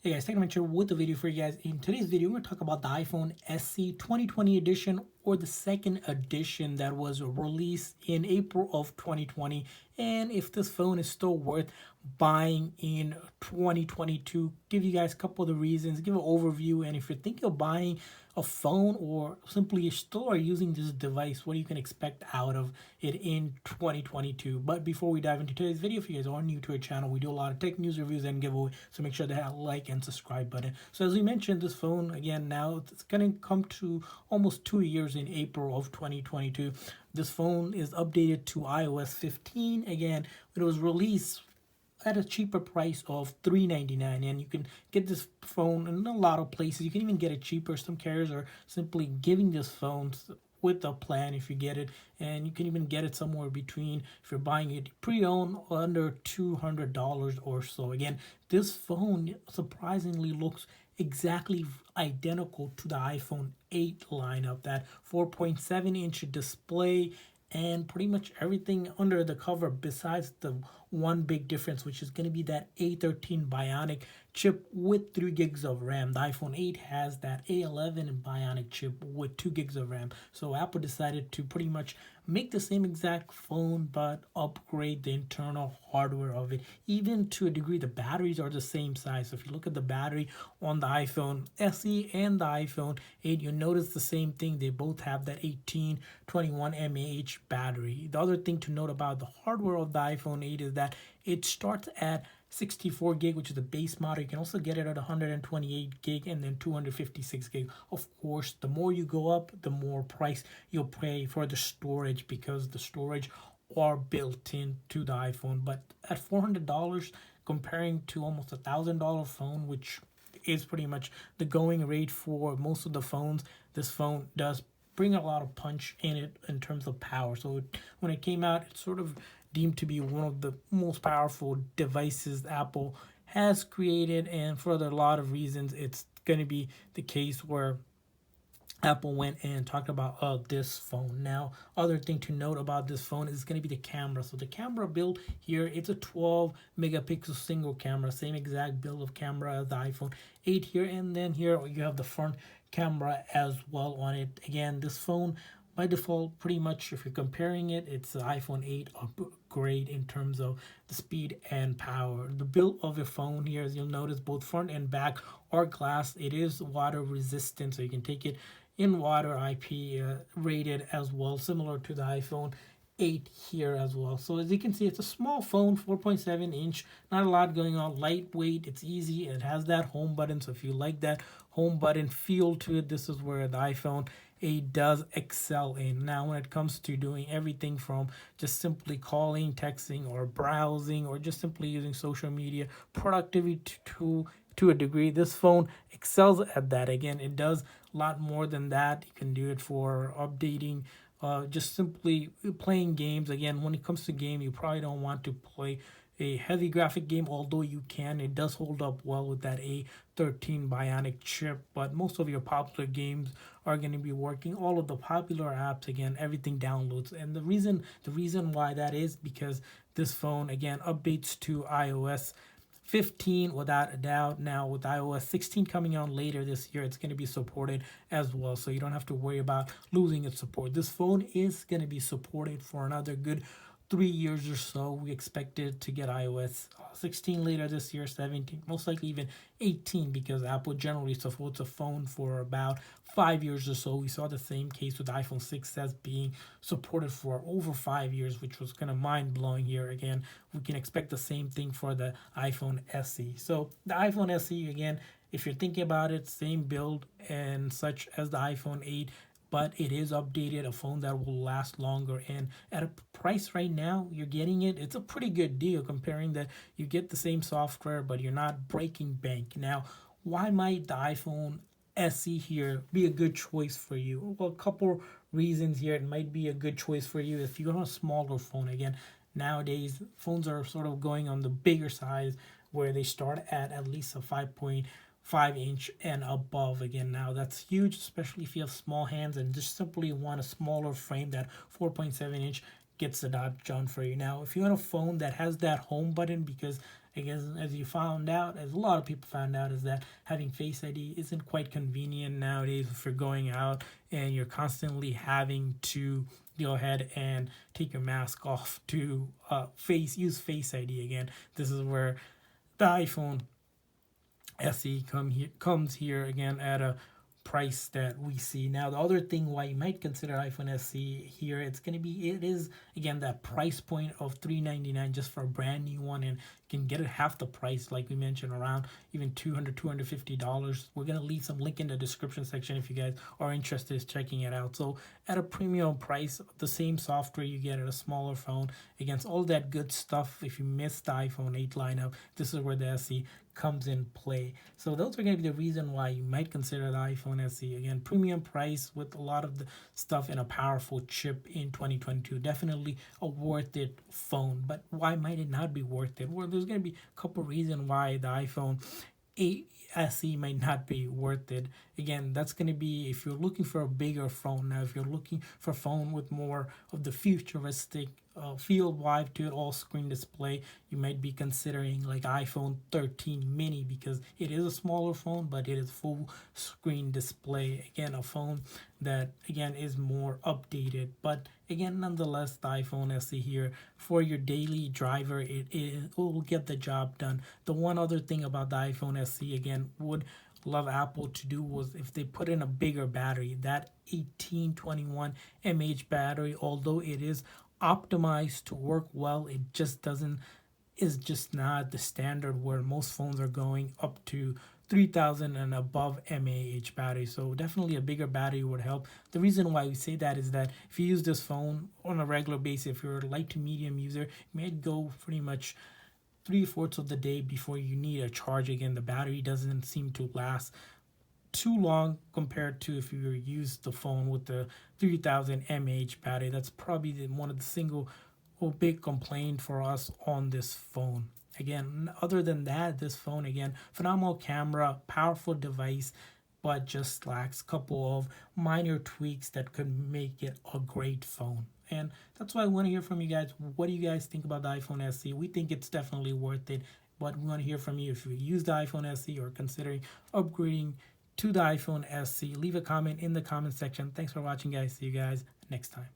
Hey guys, Technomentary with a video for you guys. In today's video, we're going to talk about the iPhone SE 2020 edition, or the second edition that was released in April of 2020, and if this phone is still worth buying in 2022. Give you guys a couple of the reasons, give an overview, and if you're thinking of buying a phone or simply still are using this device, what you can expect out of it in 2022. But before we dive into today's video, if you guys are new to our channel, we do a lot of tech news reviews and giveaway, so make sure to hit that like and subscribe button. So as we mentioned, this phone, again, now it's going to come to almost 2 years in April of 2022. This phone is updated to iOS 15. Again, it was released at a cheaper price of $399, and you can get this phone in a lot of places. You can even get it cheaper. Some carriers are simply giving this phone with a plan if you get it, and you can even get it somewhere between, if you're buying it pre-owned, under $200 or so. Again, this phone surprisingly looks exactly identical to the iPhone 8 lineup, that 4.7-inch display, and pretty much everything under the cover besides the one big difference, which is going to be that A13 Bionic chip with 3 gigs of RAM. The iPhone 8 has that A11 Bionic chip with 2 gigs of RAM. So Apple decided to pretty much make the same exact phone but upgrade the internal hardware of it. Even to a degree, the batteries are the same size. So if you look at the battery on the iPhone SE and the iPhone 8, you'll notice the same thing. They both have that 1821 mAh battery. The other thing to note about the hardware of the iPhone 8 is that it starts at 64 gig, which is the base model. You can also get it at 128 gig and then 256 gig. Of course, the more you go up, the more price you'll pay for the storage, because the storage are built into the iPhone. But at $400, comparing to almost $1,000 phone, which is pretty much the going rate for most of the phones, this phone does bring a lot of punch in it in terms of power. So when it came out, it sort of deemed to be one of the most powerful devices Apple has created, and for a lot of reasons, it's going to be the case where Apple went and talked about this phone. Now, other thing to note about this phone is going to be the camera. So the camera build here, it's a 12 megapixel single camera, same exact build of camera as the iPhone 8 here, and then here you have the front camera as well on it. Again, this phone by default, pretty much, if you're comparing it, it's the iPhone 8 upgrade in terms of the speed and power. The build of your phone here, as you'll notice, both front and back are glass. It is water resistant, so you can take it in water, IP rated as well, similar to the iPhone 8 here as well. So as you can see, it's a small phone, 4.7-inch, not a lot going on, lightweight, it's easy, it has that home button. So if you like that home button feel to it, this is where the iPhone 8 does excel in. Now, when it comes to doing everything from just simply calling, texting, or browsing, or just simply using social media, productivity to a degree, this phone excels at that. Again, it does a lot more than that. You can do it for updating, just simply playing games. Again, when it comes to game, you probably don't want to play a heavy graphic game, although you can. It does hold up well with that A13 Bionic chip, but most of your popular games are going to be working. All of the popular apps, again, everything downloads. And the reason why that is because this phone, again, updates to iOS 15 without a doubt. Now, with iOS 16 coming out later this year, it's going to be supported as well, so you don't have to worry about losing its support. This phone is going to be supported for another good 3 years or so. We expected to get iOS 16 later this year, 17, most likely even 18, because Apple generally supports a phone for about 5 years or so. We saw the same case with the iPhone 6s being supported for over 5 years, which was kind of mind-blowing here. Again, we can expect the same thing for the iPhone SE. So the iPhone SE, again, if you're thinking about it, same build and such as the iPhone 8, but it is updated, a phone that will last longer, and at a price right now you're getting it, it's a pretty good deal, comparing that you get the same software but you're not breaking bank. Now, why might the iPhone SE here be a good choice for you? Well, a couple reasons here. It might be a good choice for you if you want a smaller phone. Again, nowadays phones are sort of going on the bigger size, where they start at least a 5.5-inch and above. Again, now that's huge, especially if you have small hands and just simply want a smaller frame. That 4.7-inch gets the job done for you. Now, if you want a phone that has that home button, because I guess as you found out, as a lot of people found out, is that having Face ID isn't quite convenient nowadays if you're going out and you're constantly having to go ahead and take your mask off to use Face ID again. This is where the iPhone SE comes here again at a price that we see now. The other thing why you might consider iPhone SE here, it is again that price point of $399 just for a brand new one, and you can get it half the price, like we mentioned, around even $250. We're gonna leave some link in the description section if you guys are interested in checking it out. So at a premium price, the same software you get at a smaller phone, against all that good stuff. If you missed the iPhone 8 lineup, this is where the SE comes in play. So those are going to be the reason why you might consider the iPhone SE. Again, premium price with a lot of the stuff in a powerful chip in 2022. Definitely a worth it phone. But why might it not be worth it? Well, there's going to be a couple reasons why the iPhone 8 SE might not be worth it. Again, that's going to be if you're looking for a bigger phone. Now, if you're looking for a phone with more of the futuristic field wide to it, all screen display, you might be considering like iPhone 13 mini, because it is a smaller phone but it is full screen display. Again, a phone that again is more updated, but again, nonetheless, the iPhone SE here for your daily driver, it will get the job done. The one other thing about the iPhone SE again would love Apple to do was if they put in a bigger battery. That 1821 mAh battery, although it is optimized to work well, it just doesn't is just not the standard where most phones are going up to 3000 and above mAh battery. So definitely a bigger battery would help. The reason why we say that is that if you use this phone on a regular basis, if you're a light to medium user, you might go pretty much 3/4 of the day before you need a charge. Again, the battery doesn't seem to last too long compared to if you use the phone with the 3000 mAh battery. That's probably one of the single big complaint for us on this phone. Again, other than that, this phone, again, phenomenal camera, powerful device, but just lacks a couple of minor tweaks that could make it a great phone. And that's why I want to hear from you guys. What do you guys think about the iPhone SE? We think it's definitely worth it, but we want to hear from you. If you use the iPhone SE or considering upgrading to the iPhone SE, leave a comment in the comment section. Thanks for watching, guys. See you guys next time.